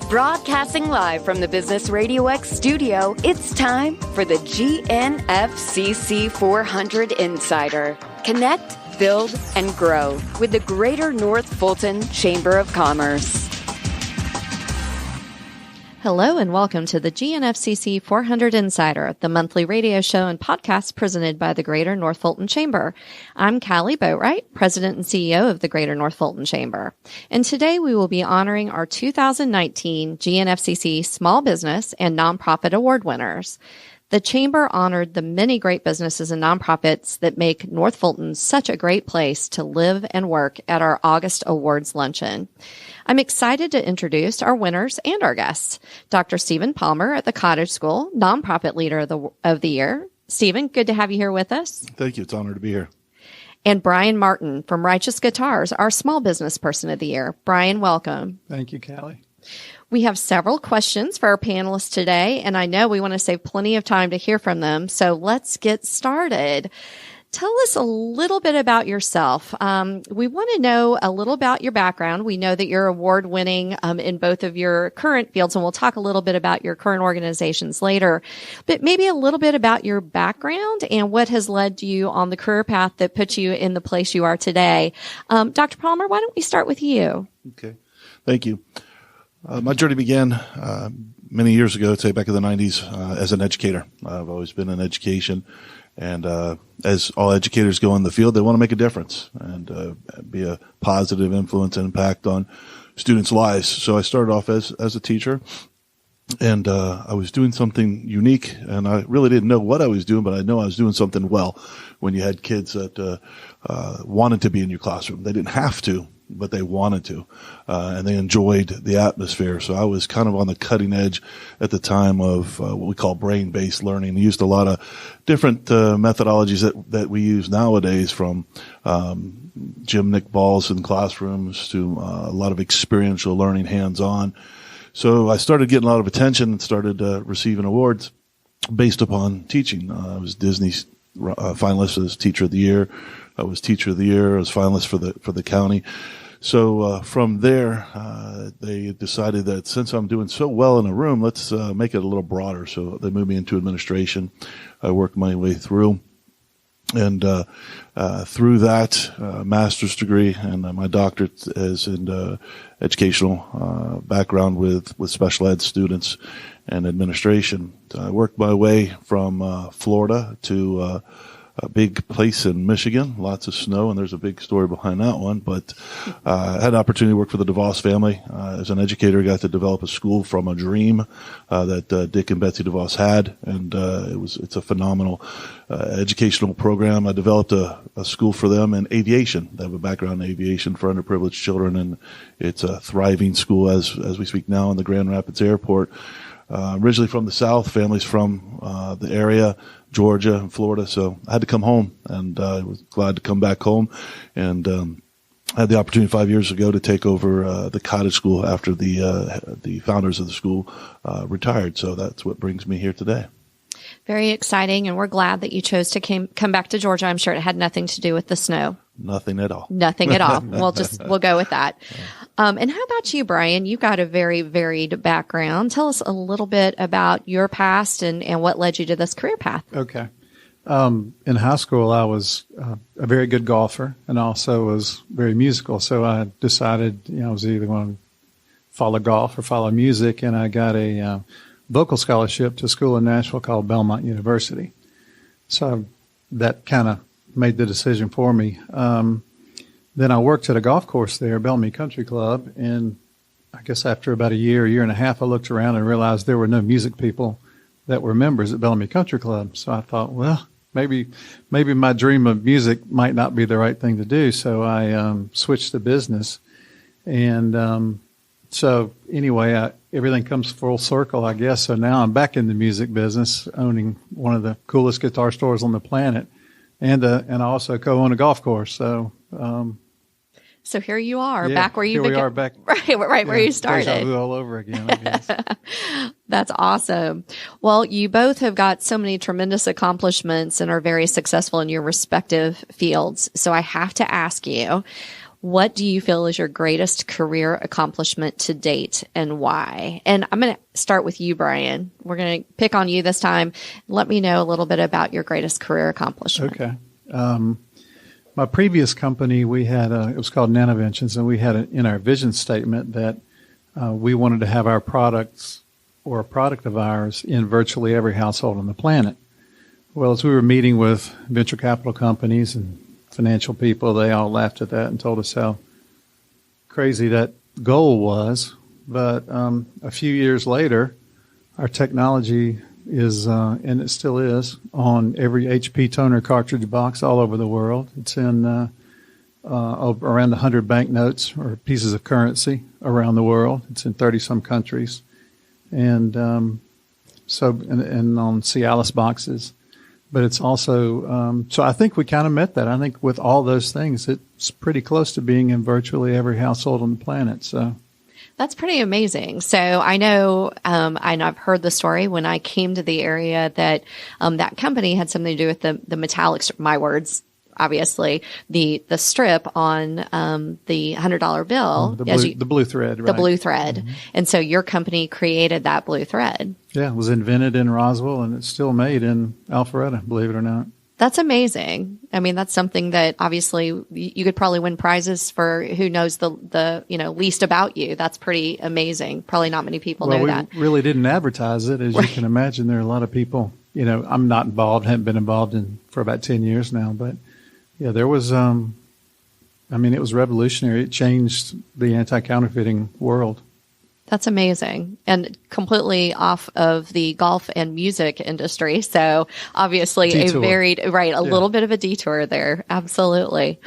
Broadcasting live from the Business Radio X studio, it's time for the GNFCC 400 Insider. Connect, build, and grow with the Greater North Fulton Chamber of Commerce. Hello and welcome to the GNFCC 400 Insider, the monthly radio show and podcast presented by the Greater North Fulton Chamber. I'm Callie Boatwright, President and CEO of the Greater North Fulton Chamber. And today we will be honoring our 2019 GNFCC Small Business and Nonprofit Award Winners. The Chamber honored the many great businesses and nonprofits that make North Fulton such a great place to live and work at our August Awards Luncheon. I'm excited to introduce our winners and our guests. Dr. Stephen Palmer at the Cottage School, Nonprofit Leader of the Year. Stephen, good to have you here with us. Thank you. It's an honor to be here. And Brian Martin from Righteous Guitars, our Small Business Person of the Year. Brian, welcome. Thank you, Callie. We have several questions for our panelists today, and I know we want to save plenty of time to hear from them, so let's get started. Tell us a little bit about yourself. We want to know a little about your background. We know that you're award-winning in both of your current fields, and we'll talk a little bit about your current organizations later. But maybe a little bit about your background and what has led you on the career path that puts you in the place you are today. Dr. Palmer, why don't we start with you? Okay. Thank you. My journey began many years ago, say back in the 90s, as an educator. I've always been in education. And as all educators go in the field, they want to make a difference and be a positive influence and impact on students' lives. So I started off as a teacher, and I was doing something unique, and I really didn't know what I was doing, but I know I was doing something well when you had kids that wanted to be in your classroom. They didn't have to, but they wanted to, and they enjoyed the atmosphere. So I was kind of on the cutting edge at the time of what we call brain-based learning. We used a lot of different methodologies that we use nowadays, from gymnic balls in classrooms to a lot of experiential learning, hands-on. So I started getting a lot of attention and started receiving awards based upon teaching. I was Disney's finalist as Teacher of the Year. I was Teacher of the Year. I was finalist for the county. So from there, they decided that since I'm doing so well in a room, let's make it a little broader. So they moved me into administration. I worked my way through, and through that master's degree and my doctorate is in educational background with special ed students and administration. I worked my way from Florida to a big place in Michigan, lots of snow, and there's a big story behind that one. But I had an opportunity to work for the DeVos family. As an educator, I got to develop a school from a dream that Dick and Betsy DeVos had, and it's a phenomenal educational program. I developed a school for them in aviation. They have a background in aviation for underprivileged children, and it's a thriving school as we speak now in the Grand Rapids Airport. Originally from the South, families from the area, Georgia and Florida, so I had to come home, and I was glad to come back home, and I had the opportunity 5 years ago to take over the Cottage School after the founders of the school retired, so that's what brings me here today. Very exciting, and we're glad that you chose to come back to Georgia. I'm sure it had nothing to do with the snow. Nothing at all. Nothing at all. We'll go with that. And how about you, Brian? You've got a very varied background. Tell us a little bit about your past and what led you to this career path. Okay. In high school, I was a very good golfer and also was very musical. So I decided, I was either going to follow golf or follow music, and I got a vocal scholarship to a school in Nashville called Belmont University. So that kind of made the decision for me. Then I worked at a golf course there, Bellamy Country Club, and I guess after about a year and a half, I looked around and realized there were no music people that were members at Bellamy Country Club. So I thought, well, maybe my dream of music might not be the right thing to do. So I switched to business, and so anyway, everything comes full circle, I guess. So now I'm back in the music business, owning one of the coolest guitar stores on the planet, and I also co-own a golf course. So here you are, back where you began. We are back, right where you started. Deja vu all over again, I guess. That's awesome. Well, you both have got so many tremendous accomplishments and are very successful in your respective fields. So I have to ask you, What do you feel is your greatest career accomplishment to date and why? And I'm going to start with you, Brian. We're going to pick on you this time. Let me know a little bit about your greatest career accomplishment. Okay. My previous company, we had it was called Nanoventions, and we had in our vision statement that we wanted to have our products or a product of ours in virtually every household on the planet. Well, as we were meeting with venture capital companies and financial people, they all laughed at that and told us how crazy that goal was. But a few years later, our technology is, and it still is, on every HP toner cartridge box all over the world. It's in around 100 banknotes or pieces of currency around the world. It's in 30-some countries. And and on Cialis boxes. But it's also, so I think we kind of met that. I think with all those things, it's pretty close to being in virtually every household on the planet. So that's pretty amazing. So I know, and I've heard the story when I came to the area that that company had something to do with the metallics, my words, obviously, the strip on the $100 bill. The blue thread, right? The blue thread. Mm-hmm. And so your company created that blue thread. Yeah, it was invented in Roswell, and it's still made in Alpharetta, believe it or not. That's amazing. I mean, that's something that obviously you could probably win prizes for who knows the least about you. That's pretty amazing. Probably not many people know that. We really didn't advertise it. As you can imagine, there are a lot of people, I'm not involved, haven't been involved for about 10 years now, but yeah, there was, it was revolutionary. It changed the anti-counterfeiting world. That's amazing. And completely off of the golf and music industry. So obviously detour. A little bit of a detour there. Absolutely.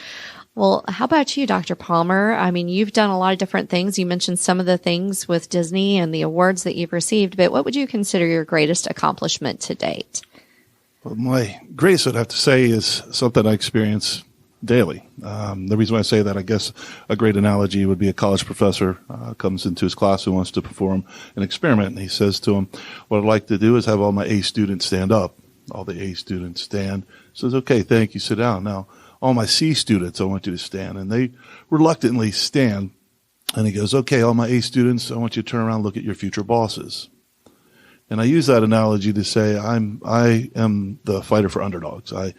Well, how about you, Dr. Palmer? I mean, you've done a lot of different things. You mentioned some of the things with Disney and the awards that you've received, but what would you consider your greatest accomplishment to date? Well, my greatest, I'd have to say, is something I experience daily. The reason why I say that, I guess a great analogy would be a college professor comes into his class who wants to perform an experiment, and he says to him, what I'd like to do is have all my A students stand up. All the A students stand. He says, okay, thank you, sit down. Now, all my C students, I want you to stand. And they reluctantly stand. And he goes, okay, all my A students, I want you to turn around and look at your future bosses. And I use that analogy to say I am the fighter for underdogs. I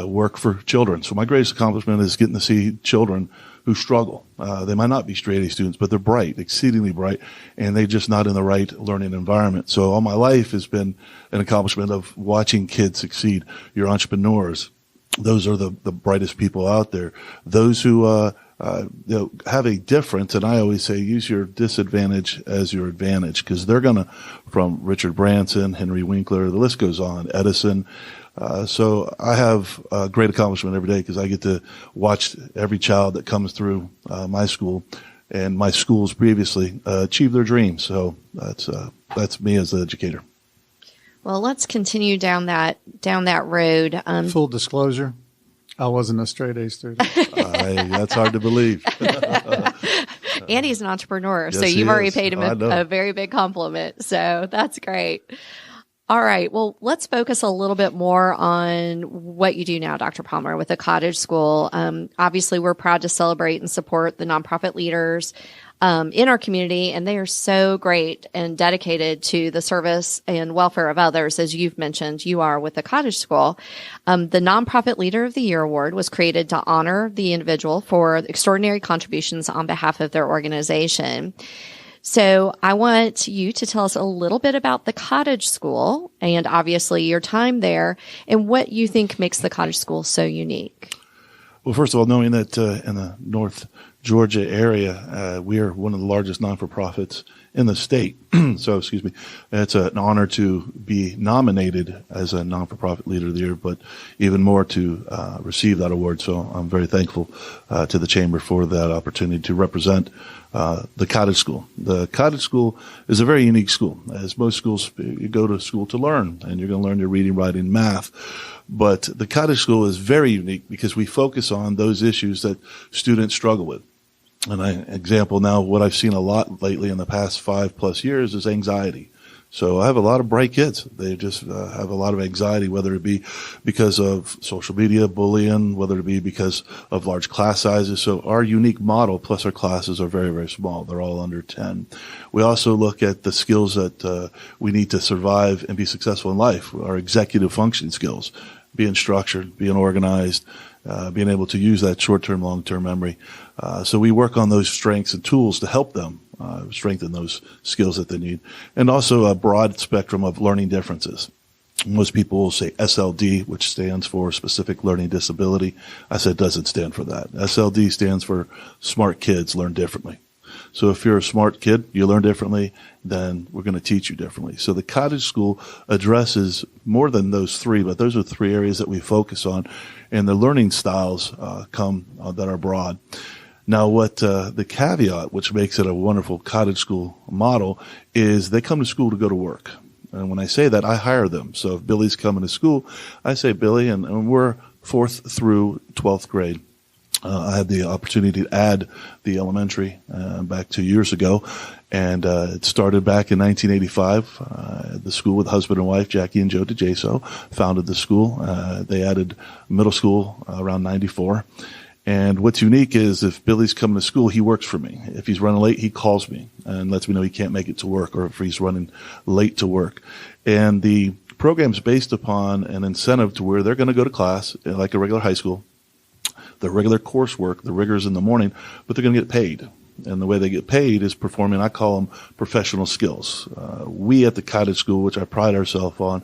work for children. So my greatest accomplishment is getting to see children who struggle. They might not be straight A students, but they're bright, exceedingly bright, and they're just not in the right learning environment. So all my life has been an accomplishment of watching kids succeed. You're entrepreneurs. Those are the brightest people out there. Those who have a difference, and I always say use your disadvantage as your advantage, because they're going to, from Richard Branson, Henry Winkler, the list goes on, Edison. So I have a great accomplishment every day because I get to watch every child that comes through my school and my schools previously achieve their dreams. So that's me as an educator. Well, let's continue down that road. Full disclosure, I wasn't a straight A student. That's hard to believe. Andy's an entrepreneur, yes, so you've already is. paid him a very big compliment. So that's great. All right. Well, let's focus a little bit more on what you do now, Dr. Palmer, with the Cottage School. Obviously, we're proud to celebrate and support the nonprofit leaders in our community, and they are so great and dedicated to the service and welfare of others, as you've mentioned you are with the Cottage School. The Nonprofit Leader of the Year Award was created to honor the individual for extraordinary contributions on behalf of their organization. So I want you to tell us a little bit about the Cottage School and obviously your time there and what you think makes the Cottage School so unique. Well, first of all, knowing that in the North Georgia area, we are one of the largest non-for-profits in the state. So, excuse me, it's an honor to be nominated as a non-for-profit leader of the year, but even more to receive that award. So I'm very thankful to the Chamber for that opportunity to represent the Cottage School. The Cottage School is a very unique school. As most schools, you go to school to learn, and you're going to learn your reading, writing, math. But the Cottage School is very unique because we focus on those issues that students struggle with. And example now, what I've seen a lot lately in the past 5+ years is anxiety. So I have a lot of bright kids. They just have a lot of anxiety, whether it be because of social media, bullying, whether it be because of large class sizes. So our unique model, plus our classes are very, very small. They're all under 10. We also look at the skills that we need to survive and be successful in life, our executive function skills, being structured, being organized, being able to use that short-term, long-term memory. So we work on those strengths and tools to help them strengthen those skills that they need. And also a broad spectrum of learning differences. Most people will say SLD, which stands for Specific Learning Disability. I said it doesn't stand for that. SLD stands for Smart Kids Learn Differently. So if you're a smart kid, you learn differently, then we're going to teach you differently. So the cottage school addresses more than those three, but those are three areas that we focus on. And the learning styles come that are broad. Now, what the caveat, which makes it a wonderful cottage school model, is they come to school to go to work. And when I say that, I hire them. So if Billy's coming to school, I say, Billy, and we're 4th through 12th grade. I had the opportunity to add the elementary back 2 years ago, and it started back in 1985. The school with husband and wife, Jackie and Joe DeJaso, founded the school. They added middle school around 94. And what's unique is if Billy's coming to school, he works for me. If he's running late, he calls me and lets me know he can't make it to work, or if he's running late to work. And the program's based upon an incentive to where they're going to go to class like a regular high school, the regular coursework, the rigors in the morning, but they're going to get paid. And the way they get paid is performing, I call them professional skills. We at the cottage school, which I pride ourselves on,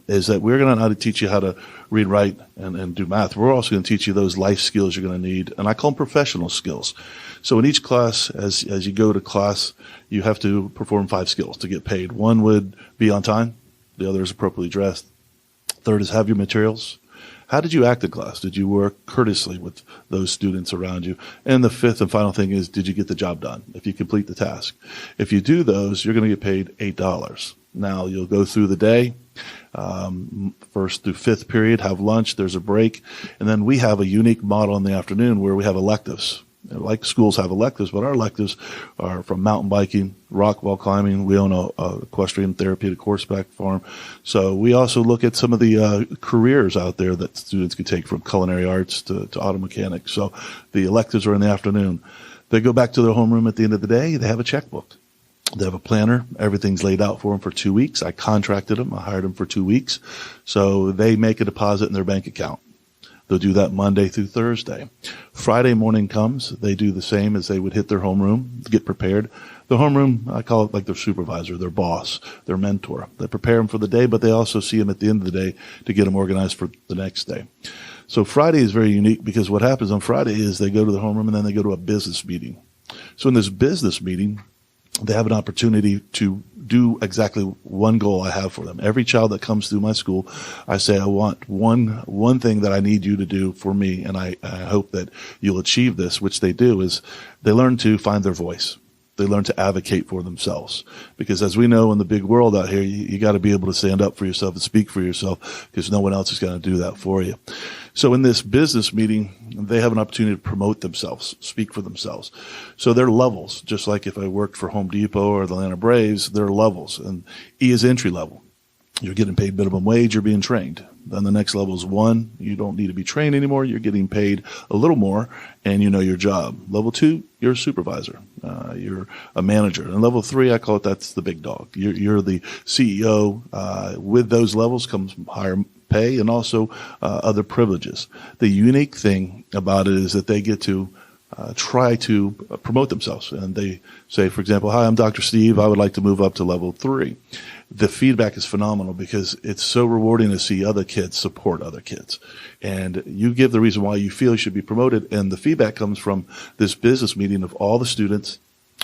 is that we're going to teach you how to read, write, and do math. We're also going to teach you those life skills you're going to need, and I call them professional skills. So in each class, as you go to class, you have to perform 5 skills to get paid. One would be on time. The other is appropriately dressed. Third is have your materials. How did you act in class? Did you work courteously with those students around you? And the fifth and final thing is, did you get the job done? If you complete the task. If you do those, you're going to get paid $8. Now, you'll go through the day, 1st through 5th period, have lunch, there's a break, and then we have a unique model in the afternoon where we have electives. Like schools have electives, but our electives are from mountain biking, rock wall climbing. We own a equestrian therapeutic horseback farm. So we also look at some of the careers out there that students could take, from culinary arts to auto mechanics. So the electives are in the afternoon. They go back to their homeroom at the end of the day. They have a checkbook. They have a planner. Everything's laid out for them for 2 weeks. I contracted them. I hired them for 2 weeks. So they make a deposit in their bank account. They'll do that Monday through Thursday. Friday morning comes. They do the same as they would hit their homeroom to get prepared. The homeroom, I call it like their supervisor, their boss, their mentor. They prepare them for the day, but they also see them at the end of the day to get them organized for the next day. So Friday is very unique because what happens on Friday is they go to the homeroom and then they go to a business meeting. So in this business meeting, they have an opportunity to do exactly one goal I have for them. Every child that comes through my school, I say, I want one thing that I need you to do for me, and I hope that you'll achieve this, which they do, is they learn to find their voice. They learn to advocate for themselves. Because as we know in the big world out here, you got to be able to stand up for yourself and speak for yourself, because no one else is going to do that for you. So in this business meeting, they have an opportunity to promote themselves, speak for themselves. So there are levels, just like if I worked for Home Depot or the Atlanta Braves, there are levels. And E is entry level. You're getting paid minimum wage, you're being trained. Then the next level is 1. You don't need to be trained anymore. You're getting paid a little more, and you know your job. Level 2, you're a supervisor. You're a manager. And level 3, I call it, that's the big dog. You're the CEO. With those levels comes higher pay and also other privileges. The unique thing about it is that they get to try to promote themselves. And they say, for example, hi, I'm Dr. Steve. I would like to move up to level 3. The feedback is phenomenal because it's so rewarding to see other kids support other kids. And you give the reason why you feel you should be promoted, and the feedback comes from this business meeting of all the students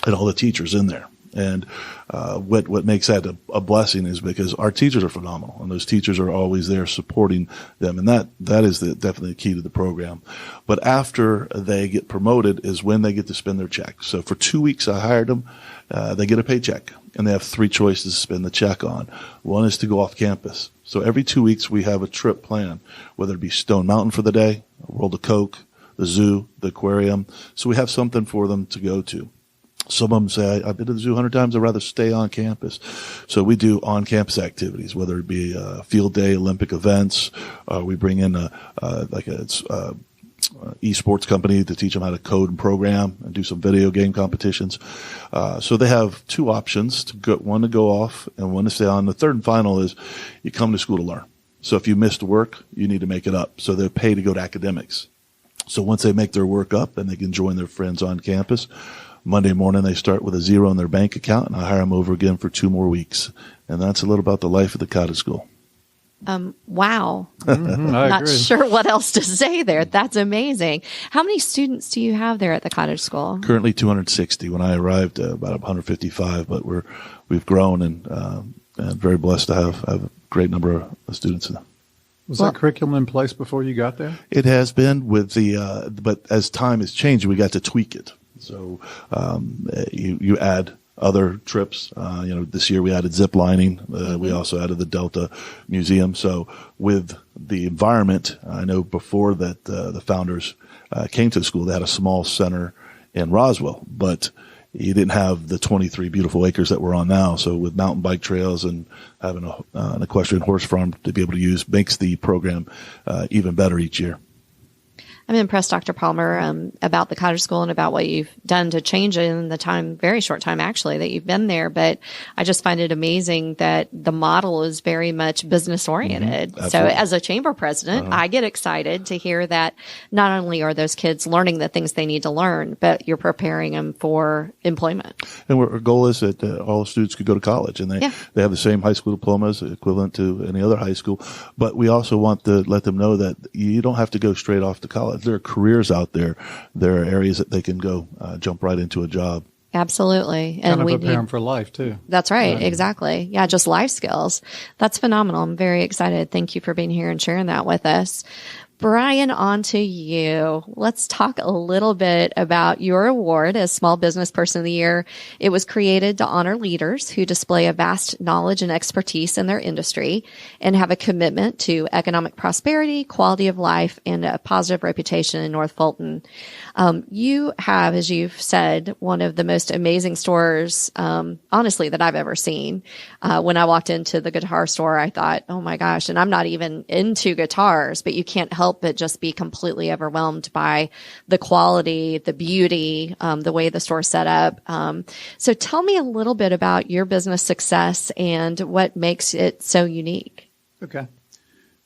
and all the teachers in there. And what makes that a blessing is because our teachers are phenomenal, and those teachers are always there supporting them, and that is definitely the key to the program. But after they get promoted is when they get to spend their check. So for 2 weeks I hired them. They get a paycheck, and they have 3 choices to spend the check on. One is to go off campus. So every 2 weeks we have a trip planned, whether it be Stone Mountain for the day, World of Coke, the zoo, the aquarium. So we have something for them to go to. Some of them say, I've been to the zoo 100 times. I'd rather stay on campus. So we do on-campus activities, whether it be field day, Olympic events. We bring in esports company to teach them how to code and program and do some video game competitions. So they have two options, one to go off and one to stay on. The third and final is you come to school to learn. So if you missed work, you need to make it up. So they're paid to go to academics. So once they make their work up, then they can join their friends on campus. Monday morning, they start with a zero in their bank account, and I hire them over again for 2 more weeks. And that's a little about the life of the cottage school. Wow. Mm-hmm, Not sure what else to say there. That's amazing. How many students do you have there at the cottage school? Currently 260. When I arrived, about 155, but we've grown and very blessed to have a great number of students. Was that curriculum in place before you got there? It has been but as time has changed, we got to tweak it. So you add other trips. This year we added zip lining. We also added the Delta Museum. So with the environment, I know before that the founders came to the school, they had a small center in Roswell, but you didn't have the 23 beautiful acres that we're on now. So with mountain bike trails and having an equestrian horse farm to be able to use makes the program even better each year. I'm impressed, Dr. Palmer, about the cottage school and about what you've done to change it in the very short time, actually, that you've been there. But I just find it amazing that the model is very much business oriented. Mm-hmm. So as a chamber president, I get excited to hear that not only are those kids learning the things they need to learn, but you're preparing them for employment. And our goal is that all students could go to college, and they have the same high school diplomas equivalent to any other high school. But we also want to let them know that you don't have to go straight off to college. There are careers out there. There are areas that they can go jump right into a job. Absolutely. And we prepare them for life, too. That's right. Exactly. Yeah, just life skills. That's phenomenal. I'm very excited. Thank you for being here and sharing that with us. Brian, on to you. Let's talk a little bit about your award as Small Business Person of the Year. It was created to honor leaders who display a vast knowledge and expertise in their industry and have a commitment to economic prosperity, quality of life, and a positive reputation in North Fulton. You have, as you've said, one of the most amazing stores, honestly, that I've ever seen. When I walked into the guitar store, I thought, oh my gosh, and I'm not even into guitars, but you can't help but just be completely overwhelmed by the quality, the beauty, the way the store's set up. So tell me a little bit about your business success and what makes it so unique. Okay.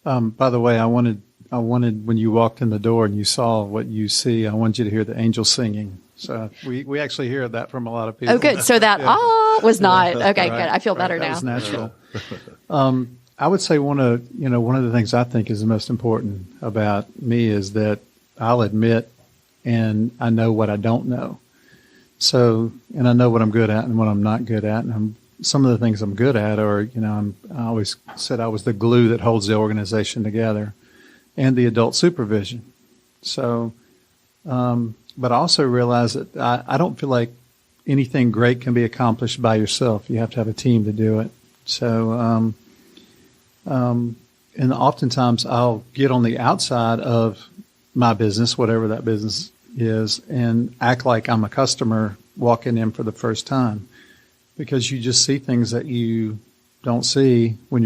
By the way, I wanted when you walked in the door and you saw what you see, I wanted you to hear the angels singing. So we actually hear that from a lot of people. Oh, good. So that was not okay. Right, good. I feel better now. That was natural. I would say one of the things I think is the most important about me is that I'll admit and I know what I don't know. So, and I know what I'm good at and what I'm not good at. And some of the things I'm good at are, I always said I was the glue that holds the organization together and the adult supervision. So, but I also realize that I don't feel like anything great can be accomplished by yourself. You have to have a team to do it. So, and oftentimes I'll get on the outside of my business, whatever that business is, and act like I'm a customer walking in for the first time, because you just see things that you don't see when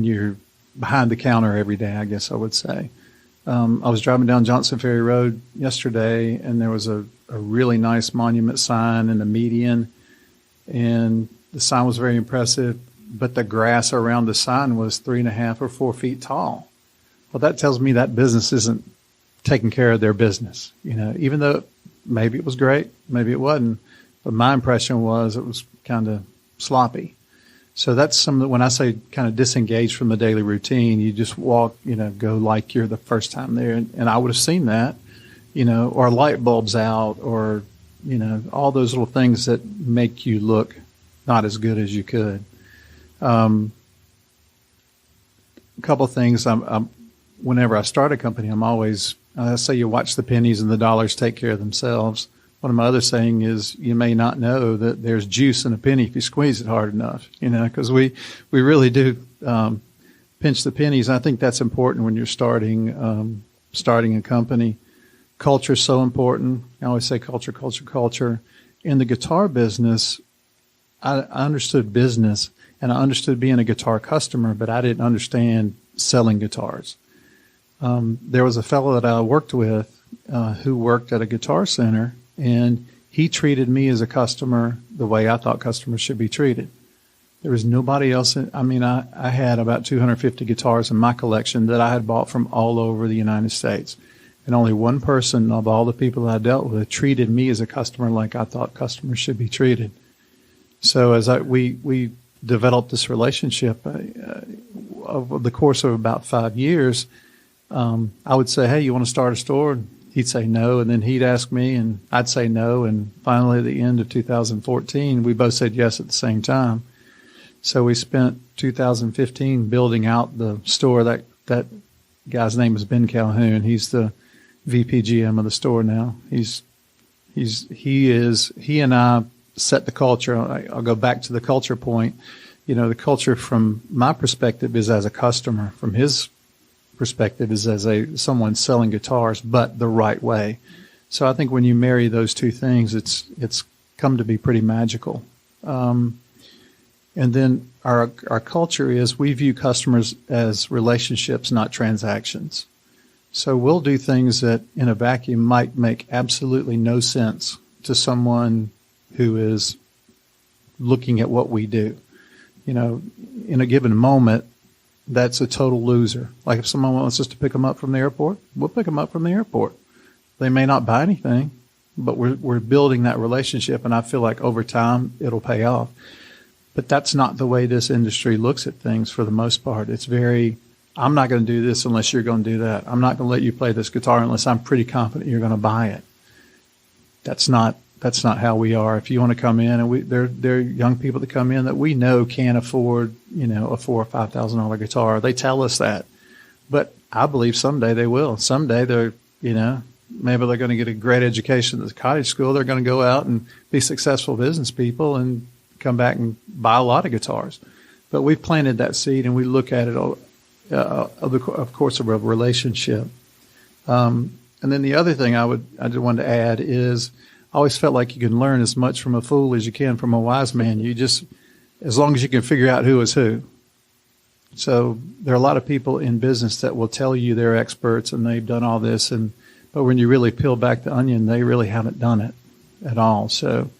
you're behind the counter every day, I guess I would say. I was driving down Johnson Ferry Road yesterday, and there was a really nice monument sign in the median, and the sign was very impressive, but the grass around the sign was 3.5 or 4 feet tall. Well, that tells me that business isn't taking care of their business. Even though maybe it was great, maybe it wasn't, but my impression was it was kind of sloppy. So that's when I say kind of disengage from the daily routine, you just walk, go like you're the first time there. And I would have seen that, or light bulbs out, or, all those little things that make you look not as good as you could. A couple of things. Whenever I start a company, I'm always, I say you watch the pennies and the dollars take care of themselves. One of my other saying is, you may not know that there's juice in a penny if you squeeze it hard enough, because we really do pinch the pennies. I think that's important when you're starting a company. Culture is so important. I always say culture. in the guitar business, I understood business and I understood being a guitar customer, but I didn't understand selling guitars. There was a fellow that I worked with who worked at a guitar center, and he treated me as a customer the way I thought customers should be treated. There was nobody else. I had about 250 guitars in my collection that I had bought from all over the United States. And only one person of all the people that I dealt with treated me as a customer like I thought customers should be treated. So as we developed this relationship over the course of about 5 years, I would say, hey, you want to start a store? And he'd say no, and then he'd ask me, and I'd say no. And finally, at the end of 2014, we both said yes at the same time. So we spent 2015 building out the store. That guy's name is Ben Calhoun. He's the VP GM of the store now. He and I set the culture. I'll go back to the culture point. The culture from my perspective is as a customer. From his perspective is as someone selling guitars, but the right way. So I think when you marry those two things, it's come to be pretty magical. And then our culture is we view customers as relationships, not transactions. So we'll do things that in a vacuum might make absolutely no sense to someone who is looking at what we do. In a given moment, that's a total loser. Like if someone wants us to pick them up from the airport, we'll pick them up from the airport. They may not buy anything, but we're building that relationship, and I feel like over time it'll pay off. But that's not the way this industry looks at things for the most part. It's I'm not going to do this unless you're going to do that. I'm not going to let you play this guitar unless I'm pretty confident you're going to buy it. That's not how we are. If you want to come in, and there are young people that come in that we know can't afford, a $4,000 or $5,000 guitar. They tell us that, but I believe someday they will. Someday they're, maybe they're going to get a great education at the cottage school. They're going to go out and be successful business people and come back and buy a lot of guitars. But we've planted that seed, and we look at it, of course, of a relationship. And then the other thing I just wanted to add is I always felt like you can learn as much from a fool as you can from a wise man. As long as you can figure out who is who. So there are a lot of people in business that will tell you they're experts and they've done all this, but when you really peel back the onion, they really haven't done it at all. So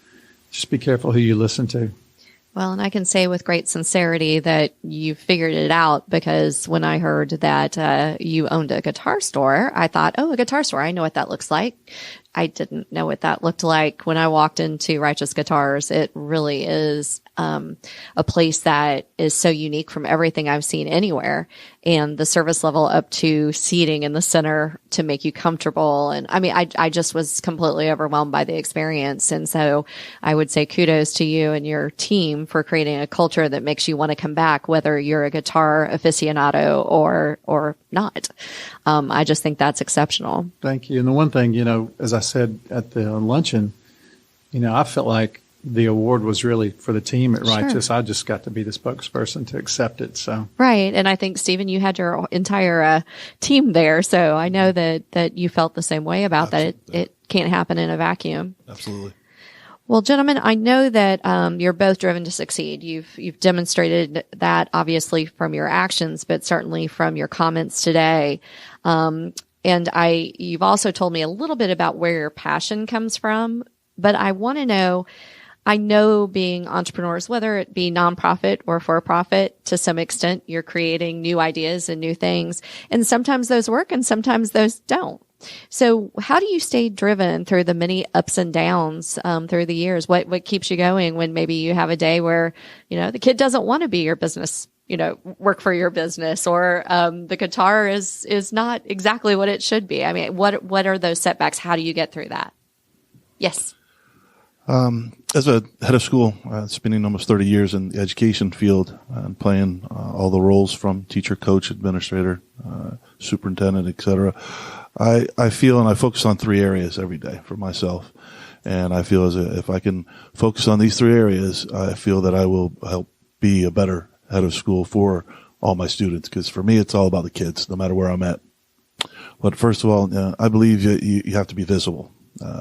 just be careful who you listen to. Well, and I can say with great sincerity that you figured it out, because when I heard that you owned a guitar store, I thought, a guitar store, I know what that looks like. I didn't know what that looked like when I walked into Righteous Guitars. It really is a place that is so unique from everything I've seen anywhere, and the service level up to seating in the center to make you comfortable. And I just was completely overwhelmed by the experience. And so I would say kudos to you and your team for creating a culture that makes you want to come back, whether you're a guitar aficionado or not. I just think that's exceptional. Thank you. And the one thing, as I said at the luncheon, I felt like the award was really for the team at Righteous. Sure. I just got to be the spokesperson to accept it. So right. And I think, Stephen, you had your entire team there. So I know that you felt the same way about that. It can't happen in a vacuum. Absolutely. Well, gentlemen, I know that you're both driven to succeed. You've demonstrated that obviously from your actions, but certainly from your comments today. And you've also told me a little bit about where your passion comes from, but I want to know, I know being entrepreneurs, whether it be nonprofit or for profit, to some extent, you're creating new ideas and new things. And sometimes those work and sometimes those don't. So how do you stay driven through the many ups and downs through the years? What keeps you going when maybe you have a day where, the kid doesn't want to be your business, work for your business, or the guitar is not exactly what it should be? I mean, what are those setbacks? How do you get through that? Yes. As a head of school, spending almost 30 years in the education field and playing all the roles from teacher, coach, administrator, superintendent, etc., I feel, and I focus on 3 areas every day for myself. And I feel if I can focus on these 3 areas, I feel that I will help be a better head of school for all my students. Because for me, it's all about the kids, no matter where I'm at. But first of all, I believe you have to be visible.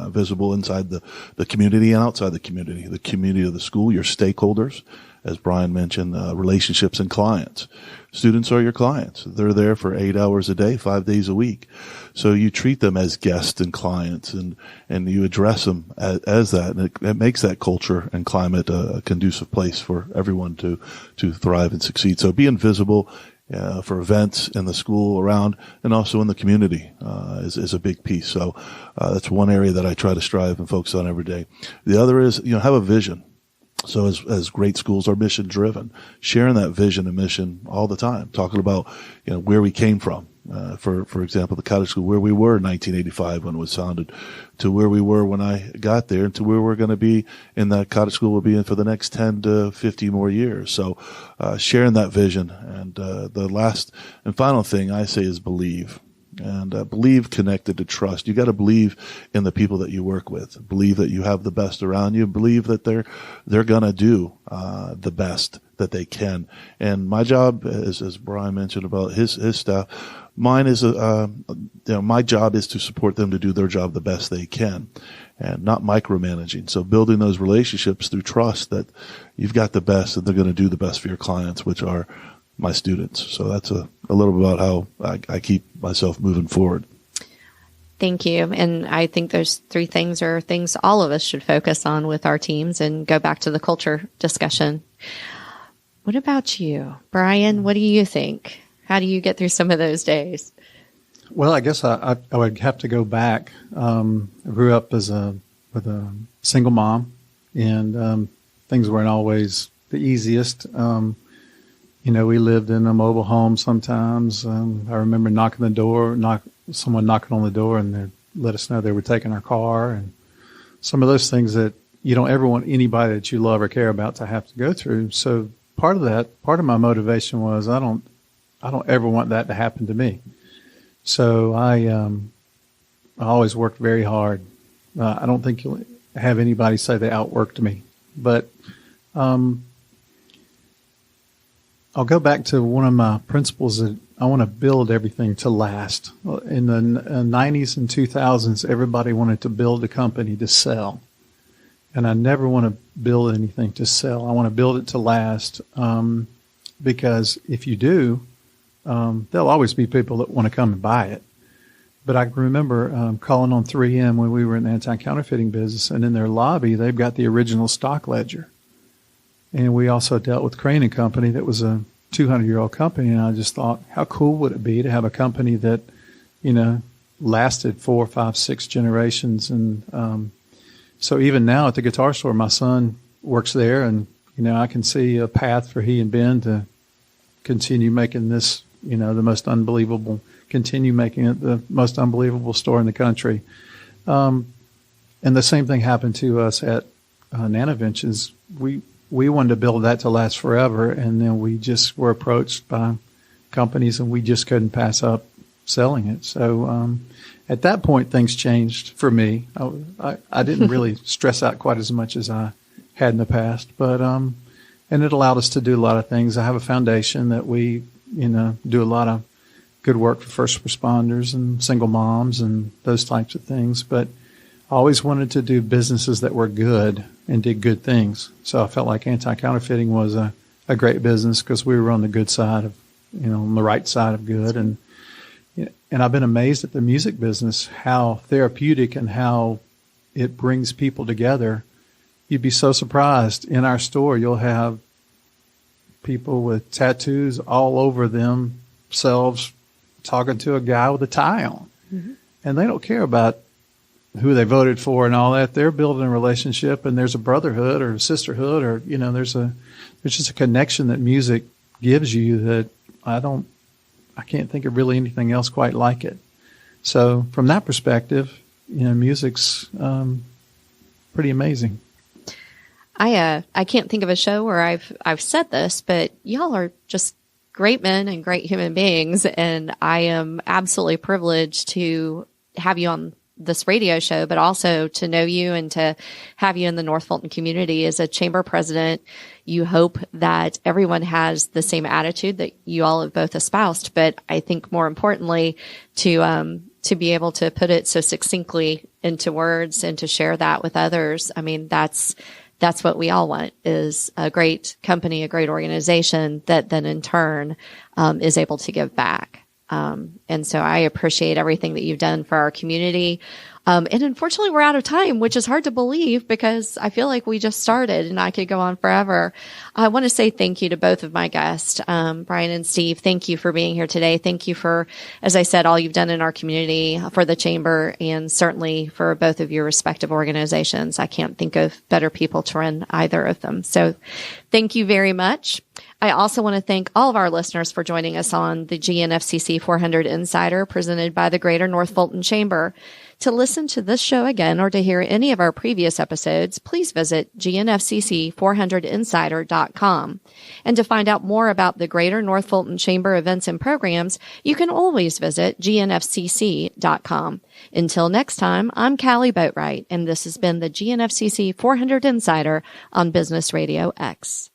visible inside the community and outside the community of the school, your stakeholders, as Brian mentioned, relationships and clients. Students are your clients. They're there for 8 hours a day, 5 days a week. So you treat them as guests and clients, and you address them as that. And it makes that culture and climate a conducive place for everyone to thrive and succeed. So being visible for events in the school around and also in the community is a big piece. So that's one area that I try to strive and focus on every day. The other is, have a vision. So as great schools are mission driven, sharing that vision and mission all the time, talking about, where we came from. For example, the cottage school, where we were in 1985 when it was founded, to where we were when I got there, and to where we're going to be in that cottage school we'll be in for the next 10 to 50 more years. So, sharing that vision. And, the last and final thing I say is believe. And believe connected to trust. You got to believe in the people that you work with. Believe that you have the best around you. Believe that they're gonna do the best that they can. And my job, as Brian mentioned about his staff, mine is my job is to support them to do their job the best they can, and not micromanaging. So building those relationships through trust that you've got the best and they're going to do the best for your clients, which are my students. So that's a little bit about how I keep myself moving forward. Thank you. And I think those three things are things all of us should focus on with our teams, and go back to the culture discussion. What about you, Brian? What do you think? How do you get through some of those days? Well, I guess I would have to go back. I grew up with a single mom, and things weren't always the easiest. We lived in a mobile home sometimes. I remember someone knocking on the door, and they let us know they were taking our car, and some of those things that you don't ever want anybody that you love or care about to have to go through. So part of my motivation was I don't ever want that to happen to me. So I always worked very hard. I don't think you'll have anybody say they outworked me, but I'll go back to one of my principles that I want to build everything to last. In the 90s and 2000s, everybody wanted to build a company to sell. And I never want to build anything to sell. I want to build it to last, because if you do, there'll always be people that want to come and buy it. But I remember calling on 3M when we were in the anti-counterfeiting business, and in their lobby, they've got the original stock ledger. And we also dealt with Crane & Company that was a 200-year-old company, and I just thought, how cool would it be to have a company that, lasted 4, 5, 6 generations. And so even now at the guitar store, my son works there, and, I can see a path for he and Ben to continue making this, continue making it the most unbelievable store in the country. And the same thing happened to us at Nanovent. We wanted to build that to last forever, and then we just were approached by companies, and we just couldn't pass up selling it. So at that point, things changed for me. I didn't really stress out quite as much as I had in the past, but and it allowed us to do a lot of things. I have a foundation that we do a lot of good work for first responders and single moms and those types of things, but I always wanted to do businesses that were good and did good things. So I felt like anti-counterfeiting was a great business because we were on the good side of, on the right side of good. And I've been amazed at the music business, how therapeutic and how it brings people together. You'd be so surprised. In our store, you'll have people with tattoos all over themselves talking to a guy with a tie on. Mm-hmm. And they don't care about who they voted for and all that. They're building a relationship, and there's a brotherhood or a sisterhood, or there's just a connection that music gives you that I can't think of really anything else quite like it. So from that perspective, music's pretty amazing. I can't think of a show where I've said this, but y'all are just great men and great human beings, and I am absolutely privileged to have you on this radio show, but also to know you and to have you in the North Fulton community as a chamber president. You hope that everyone has the same attitude that you all have both espoused, but I think more importantly to to be able to put it so succinctly into words and to share that with others. I mean, that's what we all want, is a great company, a great organization that then in turn is able to give back. And so I appreciate everything that you've done for our community. And unfortunately, we're out of time, which is hard to believe because I feel like we just started and I could go on forever. I want to say thank you to both of my guests, Brian and Steve. Thank you for being here today. Thank you for, as I said, all you've done in our community, for the Chamber, and certainly for both of your respective organizations. I can't think of better people to run either of them. So thank you very much. I also want to thank all of our listeners for joining us on the GNFCC 400 Insider presented by the Greater North Fulton Chamber. To listen to this show again or to hear any of our previous episodes, please visit GNFCC400insider.com. And to find out more about the Greater North Fulton Chamber events and programs, you can always visit GNFCC.com. Until next time, I'm Callie Boatwright, and this has been the GNFCC 400 Insider on Business Radio X.